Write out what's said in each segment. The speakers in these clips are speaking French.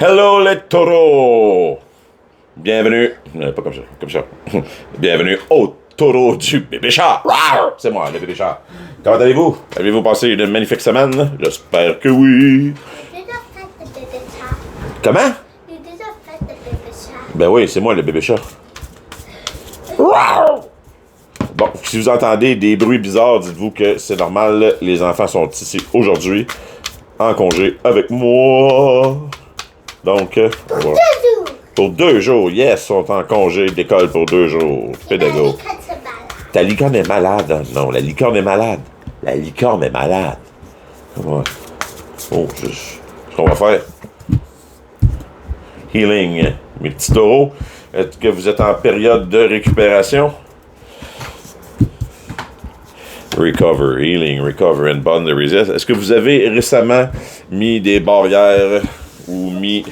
Hello les taureaux! Bienvenue, pas comme ça. Bienvenue au taureau du bébé chat. Rawr! C'est moi, le bébé chat. Comment allez-vous? Avez-vous passé une magnifique semaine? J'espère que oui. J'ai déjà fait le bébé chat. Comment? J'ai déjà fait le bébé chat. Ben oui, c'est moi le bébé chat. Rawr! Bon, si vous entendez des bruits bizarres, dites-vous que c'est normal. Les enfants sont ici aujourd'hui en congé avec moi. Donc, voilà. Pour 2 jours, yes, sont en congé d'école pour 2 jours. Pédago. Ta licorne est malade. Non, la licorne est malade. La licorne est malade. Ouais. Oh, ce qu'on va faire. Healing. Mes petits taureaux, est-ce que vous êtes en période de récupération? Recover, healing, recover and boundaries. Est-ce que vous avez récemment mis des barrières ou mis...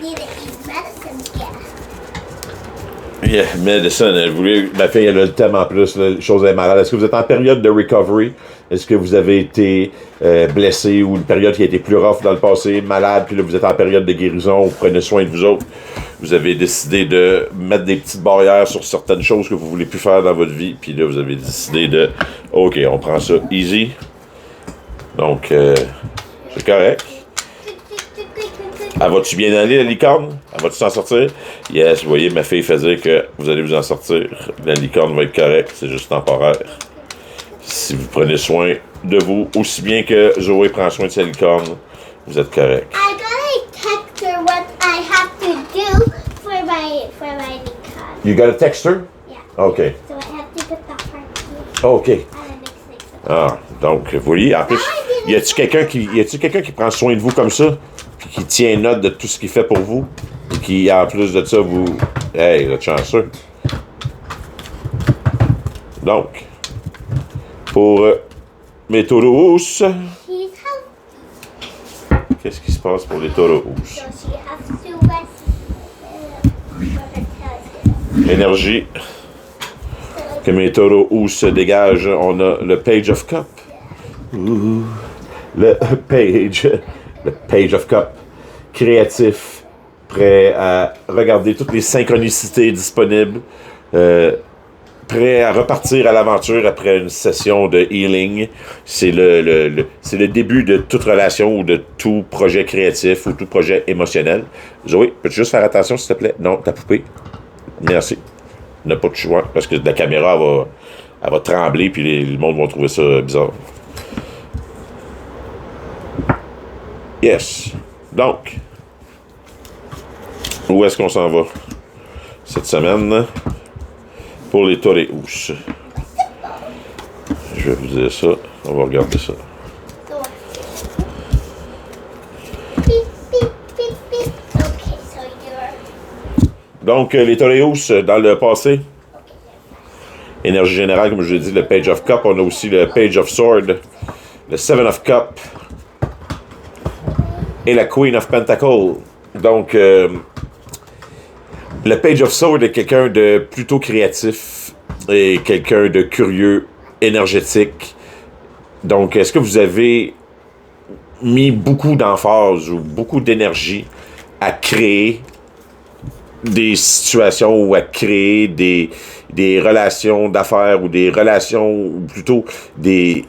Yeah, medicine, ma fille, elle a le thème en plus, la chose est malade. Est-ce que vous êtes en période de recovery? Est-ce que vous avez été blessé ou une période qui a été plus rough dans le passé, malade, puis là vous êtes en période de guérison, vous prenez soin de vous autres? Vous avez décidé de mettre des petites barrières sur certaines choses que vous voulez plus faire dans votre vie, puis là vous avez décidé de, OK, on prend ça easy. Donc, c'est correct. Elle va-tu bien aller, la licorne? Elle va-tu s'en sortir? Yes, vous voyez, ma fille fait dire que vous allez vous en sortir. La licorne va être correcte, c'est juste temporaire. Si vous prenez soin de vous, aussi bien que Zoé prend soin de sa licorne, vous êtes correct. I gotta text her what I have to do for my licorne. You got a text her? Yeah. OK. So I have to put that part here. OK. And I mix it. Ah, donc, vous voyez, en plus, y a-tu quelqu'un qui prend soin de vous comme ça? Puis qui tient note de tout ce qu'il fait pour vous? Et qui, en plus de ça, vous... Hey, vous êtes chanceux. Donc, pour mes taureaux, She's healthy. qu'est-ce qui se passe pour les taureaux? So she has to rest for her tail. Énergie. Que mes taureaux se dégagent, on a le Page of Cup. Ouh, le Page of Cup. Créatif, prêt à regarder toutes les synchronicités disponibles, prêt à repartir à l'aventure après une session de healing. C'est c'est le début de toute relation ou de tout projet créatif ou tout projet émotionnel. Zoé, peux-tu juste faire attention, s'il te plaît? Non, ta poupée. Merci. N'a pas de choix, parce que la caméra elle va trembler, puis le monde va trouver ça bizarre. Yes. Donc, où est-ce qu'on s'en va cette semaine pour les taureaux? Je vais vous dire ça. On va regarder ça. Beep, beep, beep, beep. Okay, so you're... Donc, les taureaux dans le passé. Énergie générale, comme je l'ai dit, le Page of Cup. On a aussi le Page of Sword, le Seven of Cup et la Queen of Pentacle. Donc, le Page of Sword est quelqu'un de plutôt créatif et quelqu'un de curieux, énergétique. Donc, est-ce que vous avez mis beaucoup d'emphase ou beaucoup d'énergie à créer des situations ou à créer des relations d'affaires ou des relations, ou plutôt des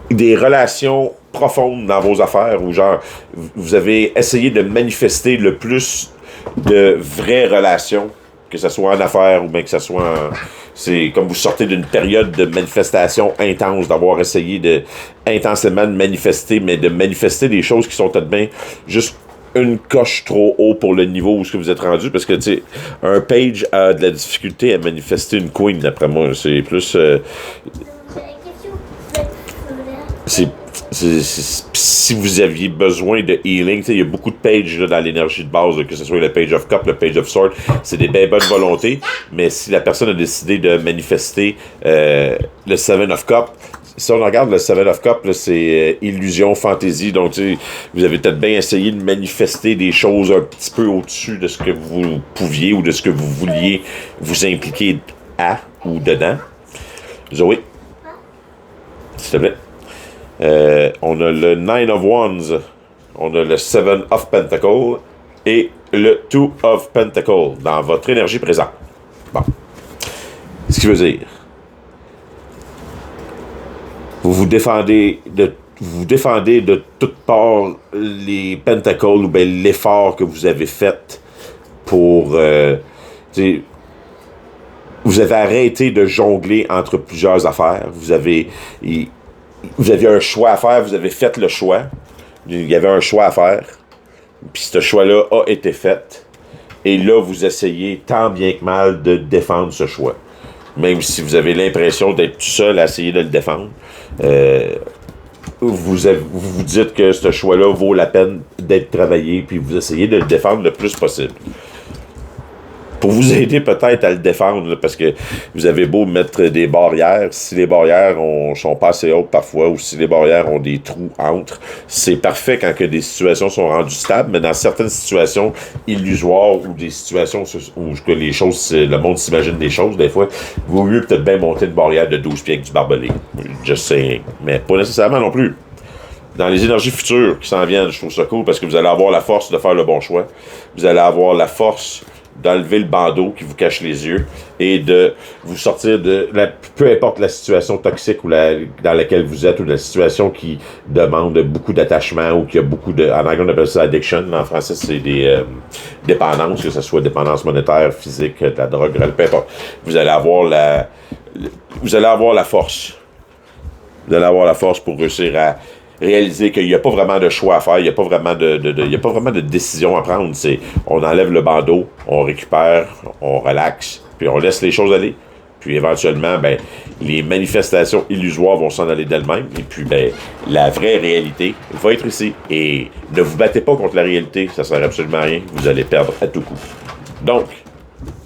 relations profondes dans vos affaires, ou genre, vous avez essayé de manifester le plus de vraies relations, que ce soit en affaires ou bien que ce soit en... C'est comme vous sortez d'une période de manifestation intense, d'avoir essayé de intensément de manifester, mais de manifester des choses qui sont tout de bien juste une coche trop haut pour le niveau où ce que vous êtes rendu, parce que, tu sais, un Page a de la difficulté à manifester une Queen, d'après moi. C'est plus... si vous aviez besoin de healing, il y a beaucoup de pages là, dans l'énergie de base, là, que ce soit le Page of Cup, le Page of Sword, c'est des bien bonnes volontés, mais si la personne a décidé de manifester le Seven of Cup, si on regarde le Seven of Cup, là, c'est illusion, fantaisie, donc vous avez peut-être bien essayé de manifester des choses un petit peu au-dessus de ce que vous pouviez ou de ce que vous vouliez vous impliquer à ou dedans. Zoé, s'il te plaît. On a le Nine of Wands, on a le Seven of Pentacle et le Two of Pentacles dans votre énergie présente. Bon. Ce qui veut dire, vous défendez de toutes parts les Pentacles ou bien l'effort que vous avez fait pour... vous avez arrêté de jongler entre plusieurs affaires. Vous aviez un choix à faire, vous avez fait le choix. Il y avait un choix à faire. Puis ce choix-là a été fait. Et là, vous essayez tant bien que mal de défendre ce choix. Même si vous avez l'impression d'être tout seul à essayer de le défendre. Vous dites que ce choix-là vaut la peine d'être travaillé, puis vous essayez de le défendre le plus possible. Pour vous aider peut-être à le défendre, là, parce que vous avez beau mettre des barrières, si les barrières sont pas assez hautes parfois, ou si les barrières ont des trous entre, c'est parfait quand que des situations sont rendues stables, mais dans certaines situations illusoires, ou des situations où que les choses, le monde s'imagine des choses, des fois, il vaut mieux peut-être bien monter une barrière de 12 pieds avec du barbelé. Just saying. Mais pas nécessairement non plus. Dans les énergies futures qui s'en viennent, je trouve ça cool, parce que vous allez avoir la force de faire le bon choix. Vous allez avoir la force d'enlever le bandeau qui vous cache les yeux et de vous sortir peu importe la situation toxique dans laquelle vous êtes, ou de la situation qui demande beaucoup d'attachement, ou qui a beaucoup de... En anglais, on appelle ça addiction. En français, c'est des dépendances, que ce soit dépendance monétaire, physique, de la drogue, peu importe. Vous allez avoir la force. Vous allez avoir la force pour réussir à réaliser qu'il n'y a pas vraiment de choix à faire, il n'y a pas vraiment de décision à prendre. On enlève le bandeau, on récupère, on relaxe, puis on laisse les choses aller. Puis éventuellement, les manifestations illusoires vont s'en aller d'elles-mêmes. Et puis, la vraie réalité va être ici. Et ne vous battez pas contre la réalité, ça ne sert absolument à rien. Vous allez perdre à tout coup. Donc,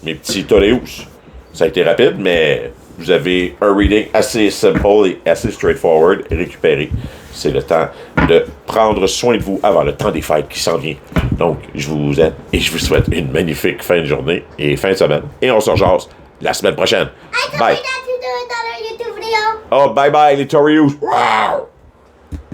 mes petits Toreus, ça a été rapide, mais vous avez un reading assez simple et assez straightforward et récupéré. C'est le temps de prendre soin de vous avant le temps des fêtes qui s'en vient. Donc, je vous aime et je vous souhaite une magnifique fin de journée et fin de semaine. Et on se rejase la semaine prochaine. Bye. I told you that to do another YouTube video. Oh, bye bye, les Toreus. Wow.